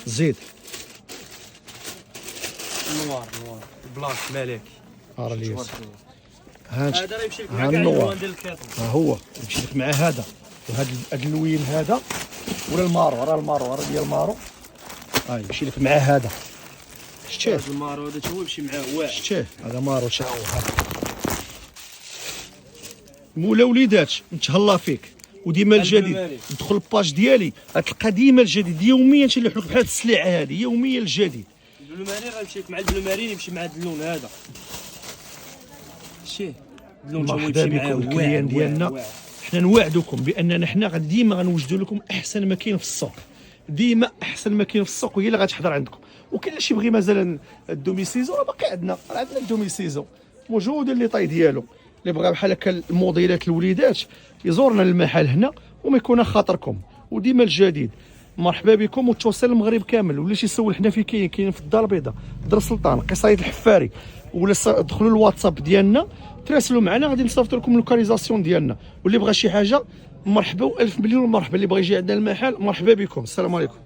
زيد نوار بلاك ملكي. راه الياس هذا راه يمشي لك مع ها كاع النوار. الالوان ديال الكاطون. ها هو يمشي لك مع هذا وهذا اللوين هذا ولا المارو. راه المارو راه ديال المارو. يمشي لك مع هذا. شتيه هذا المارو هذا تا هو يمشي معاه واعر. شتيه هذا مارو تا هو. هذا مولا وليدات نتهلا فيك وديما الجديد. دخل الباج ديالي غتلقى ديما الجديد يوميا تنلوح لك بحال السليعه هذه يوميا الجديد. البلو مارين غيمشي لك مع البلو مارين يمشي مع هذا اللون هذا. شتيه اللون تا هو مرحبا يمشي معاه بكم الكليان ديالنا. حنا نوعدكم باننا حنا ديما غنوجدوا لكم احسن ما كاين في السوق. ديما احسن ما كاين في السوق هي اللي غتحضر عندكم. وكاين اللي يبغي مازال الدومي سيزون راه باقي عندنا. راه عندنا الدومي سيزون موجود اللي طاي ديالو. اللي بغى بحال هكا الموديلات الوليدات يزورنا المحل هنا وما يكون خاطركم. وديما الجديد. مرحبا بكم وتوصل المغرب كامل. ولا شي يسول حنا فين كاين في الدار البيضاء در سلطان قصاية الحفاري. ولا دخلوا الواتساب ديالنا تراسلوا معنا غادي نصيفطوا لكم اللوكاليزاسيون ديالنا. واللي بغى شي حاجه مرحبا والف مليون مرحبا. اللي بغى يجي عندنا المحل مرحبا بكم. السلام عليكم.